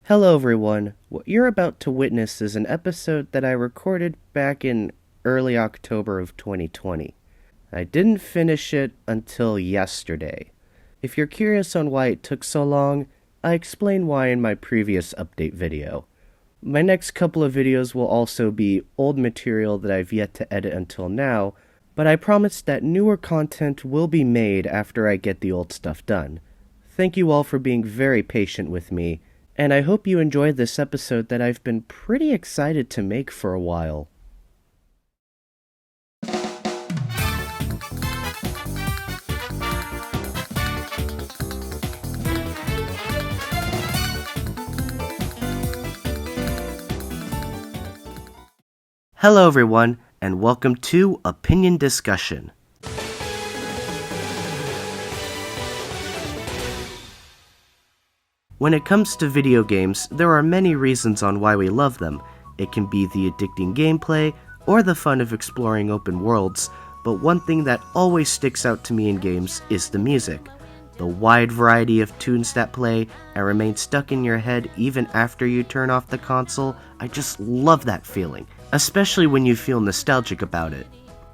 Hello, everyone. What you're about to witness is an episode that I recorded back in early October of 2020. I didn't finish it until yesterday. If you're curious on why it took so long, I explain why in my previous update video. My next couple of videos will also be old material that I've yet to edit until now, but I promise that newer content will be made after I get the old stuff done. Thank you all for being very patient with me, and I hope you enjoyed this episode that I've been pretty excited to make for a while. Hello, everyone, and welcome to Opinion Discussion. When it comes to video games, there are many reasons on why we love them. It can be the addicting gameplay, or the fun of exploring open worlds, but one thing that always sticks out to me in games is the music. The wide variety of tunes that play and remain stuck in your head even after you turn off the console, I just love that feeling, especially when you feel nostalgic about it.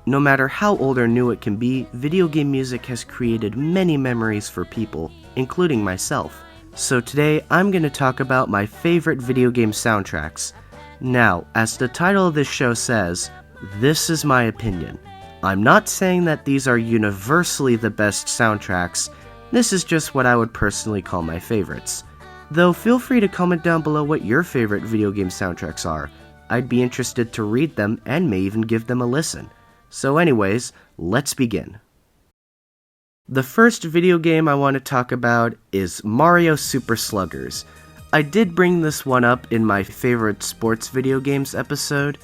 No matter how old or new it can be, video game music has created many memories for people, including myself. So today, I'm going to talk about my favorite video game soundtracks. Now, as the title of this show says, this is my opinion. I'm not saying that these are universally the best soundtracks, this is just what I would personally call my favorites. Though feel free to comment down below what your favorite video game soundtracks are. I'd be interested to read them and may even give them a listen. So anyways, let's begin. The first video game I want to talk about is Mario Super Sluggers. I did bring this one up in my favorite sports video games episode,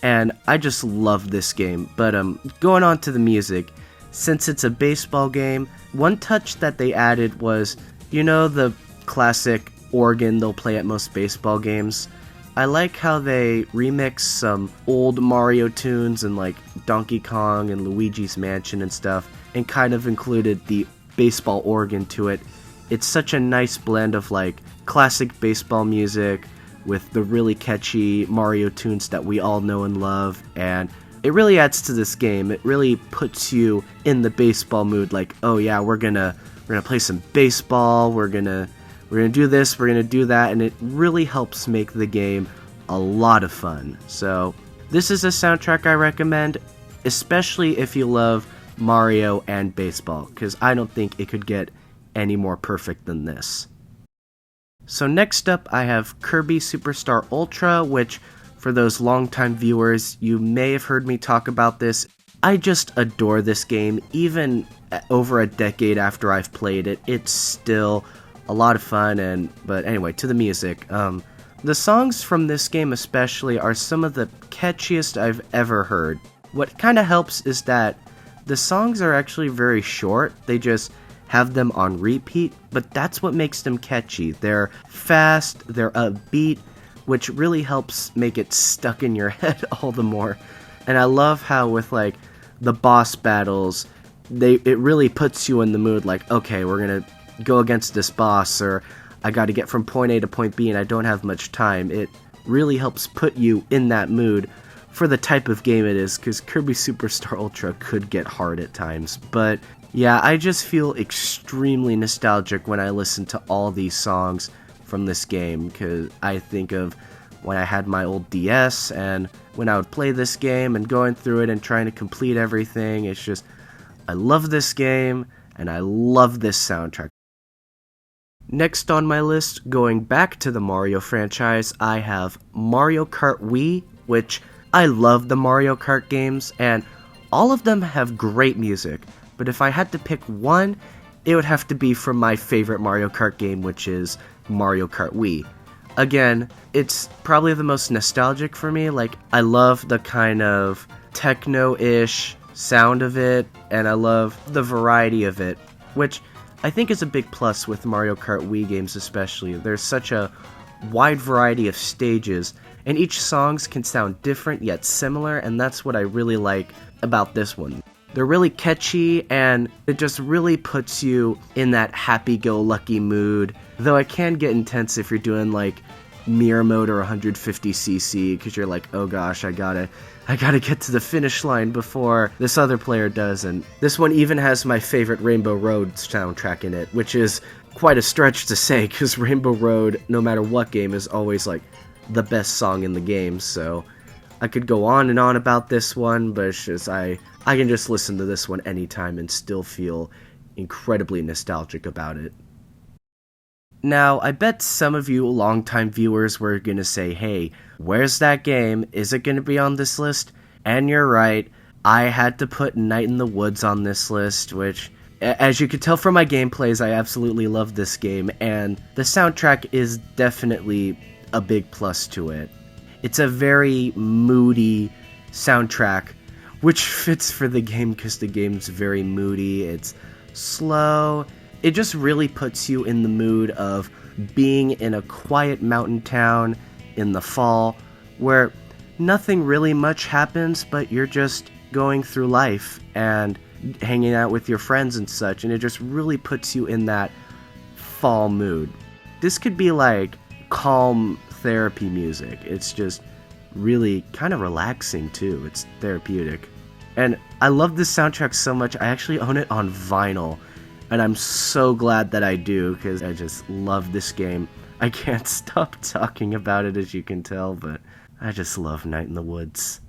and I just love this game. But going on to the music, since it's a baseball game, one touch that they added was, you know, the classic organ they'll play at most baseball games? I like how they remix some old Mario tunes and like Donkey Kong and Luigi's Mansion and stuff, and kind of included the baseball organ to it. It's such a nice blend of like classic baseball music with the really catchy Mario tunes that we all know and love, and it really adds to this game. It really puts you in the baseball mood, like, oh yeah, we're gonna play some baseball, we're gonna do this, we're gonna do that, and it really helps make the game a lot of fun. So this is a soundtrack I recommend, especially if you love Mario and baseball, because I don't think it could get any more perfect than this. So next up, I have Kirby Superstar Ultra, which, for those longtime viewers, you may have heard me talk about this. I just adore this game. Even over a decade after I've played it, it's still a lot of fun. But anyway, to the music. The songs from this game especially are some of the catchiest I've ever heard. What kind of helps is that the songs are actually very short. They just have them on repeat, but that's what makes them catchy. They're fast, they're upbeat, which really helps make it stuck in your head all the more. And I love how with like the boss battles, it really puts you in the mood, like, okay, we're gonna go against this boss, or I gotta get from point A to point B and I don't have much time. It really helps put you in that mood for the type of game it is, because Kirby Superstar Ultra could get hard at times. But yeah, I just feel extremely nostalgic when I listen to all these songs from this game, because I think of when I had my old DS and when I would play this game and going through it and trying to complete everything. It's just, I love this game and I love this soundtrack. Next on my list, going back to the Mario franchise, I have Mario Kart Wii, which I love the Mario Kart games, and all of them have great music, but if I had to pick one, it would have to be from my favorite Mario Kart game, which is Mario Kart Wii. Again, it's probably the most nostalgic for me. Like, I love the kind of techno-ish sound of it, and I love the variety of it, which I think is a big plus with Mario Kart Wii games especially. There's such a wide variety of stages, and each songs can sound different yet similar, and that's what I really like about this one. They're really catchy, and it just really puts you in that happy-go-lucky mood. Though it can get intense if you're doing like mirror mode or 150cc, because you're like, oh gosh, I gotta get to the finish line before this other player does. And this one even has my favorite Rainbow Road soundtrack in it, which is quite a stretch to say, because Rainbow Road, no matter what game, is always like the best song in the game. So I could go on and on about this one, but it's just I can just listen to this one anytime and still feel incredibly nostalgic about it. Now, I bet some of you longtime viewers were going to say, hey, where's that game? Is it going to be on this list? And you're right, I had to put Night in the Woods on this list, which, as you can tell from my gameplays, I absolutely love this game, and the soundtrack is definitely a big plus to it. It's a very moody soundtrack, which fits for the game because the game's very moody. It's slow. It just really puts you in the mood of being in a quiet mountain town in the fall where nothing really much happens, but you're just going through life and hanging out with your friends and such, and it just really puts you in that fall mood. This could be like calm therapy music. It's just really kind of relaxing too. It's therapeutic. And I love this soundtrack so much, I actually own it on vinyl. And I'm so glad that I do, because I just love this game. I can't stop talking about it, as you can tell, but I just love Night in the Woods.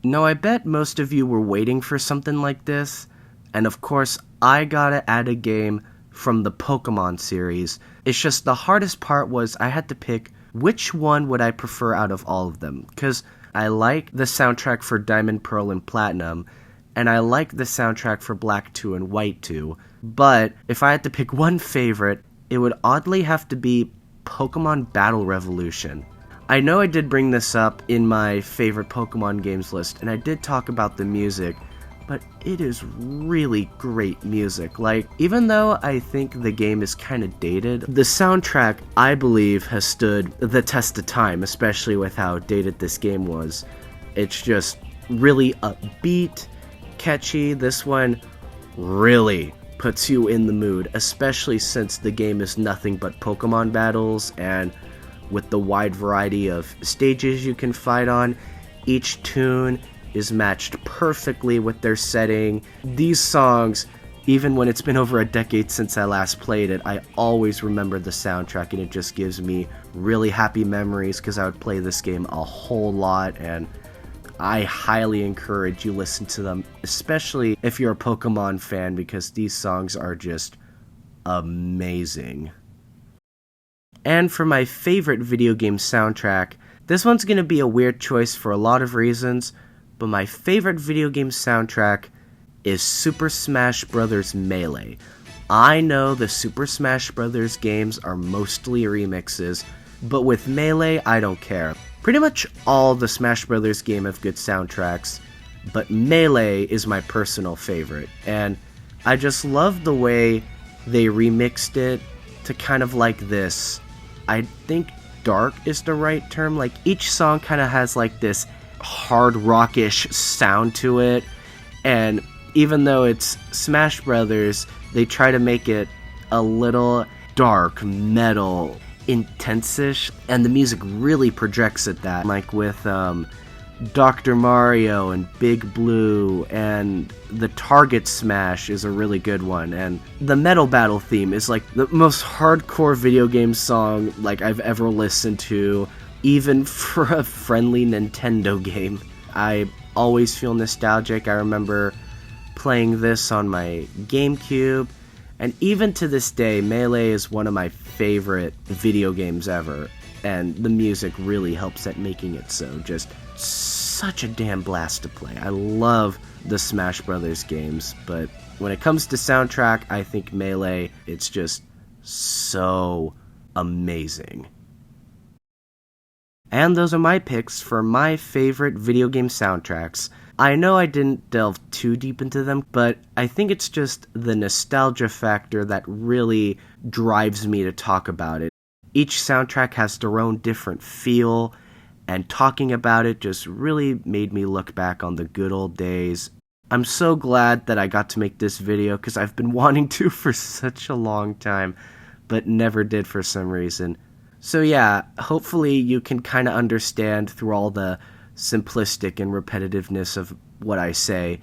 Now, I bet most of you were waiting for something like this, and of course, I gotta add a game from the Pokemon series. It's just the hardest part was I had to pick which one would I prefer out of all of them, because I like the soundtrack for Diamond, Pearl, and Platinum, and I like the soundtrack for Black 2 and White 2, but if I had to pick one favorite, it would oddly have to be Pokemon Battle Revolution. I know I did bring this up in my favorite Pokemon games list, and I did talk about the music, but it is really great music. Like, even though I think the game is kind of dated, the soundtrack, I believe, has stood the test of time, especially with how dated this game was. It's just really upbeat, catchy. This one really puts you in the mood, especially since the game is nothing but Pokemon battles, and with the wide variety of stages you can fight on, each tune is matched perfectly with their setting. These songs, even when it's been over a decade since I last played it, I always remember the soundtrack, and it just gives me really happy memories because I would play this game a whole lot, and I highly encourage you listen to them, especially if you're a Pokemon fan, because these songs are just amazing. And for my favorite video game soundtrack, this one's going to be a weird choice for a lot of reasons, but my favorite video game soundtrack is Super Smash Bros. Melee. I know the Super Smash Bros. Games are mostly remixes, but with Melee, I don't care. Pretty much all the Smash Bros. Game have good soundtracks, but Melee is my personal favorite, and I just love the way they remixed it to kind of like this. I think dark is the right term. Like, each song kind of has like this hard rockish sound to it, and even though it's Smash Brothers, they try to make it a little dark, metal, intense-ish, and the music really projects at that, like with Dr. Mario and Big Blue, and the Target Smash is a really good one, and the Metal Battle theme is like the most hardcore video game song like I've ever listened to, even for a friendly Nintendo game. I always feel nostalgic. I remember playing this on my GameCube, and even to this day, Melee is one of my favorite video games ever, and the music really helps at making it so. Just such a damn blast to play. I love the Smash Brothers games, but when it comes to soundtrack, I think Melee, it's just so amazing. And those are my picks for my favorite video game soundtracks. I know I didn't delve too deep into them, but I think it's just the nostalgia factor that really drives me to talk about it. Each soundtrack has their own different feel, and talking about it just really made me look back on the good old days. I'm so glad that I got to make this video because I've been wanting to for such a long time, but never did for some reason. So yeah, hopefully you can kind of understand through all the simplistic and repetitiveness of what I say.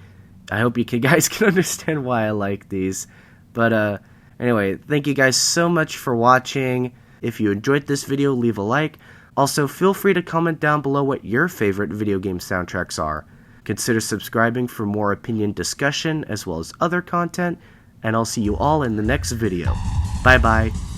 I hope you guys can understand why I like these. But anyway, thank you guys so much for watching. If you enjoyed this video, leave a like. Also, feel free to comment down below what your favorite video game soundtracks are. Consider subscribing for more opinion discussion as well as other content, and I'll see you all in the next video. Bye bye.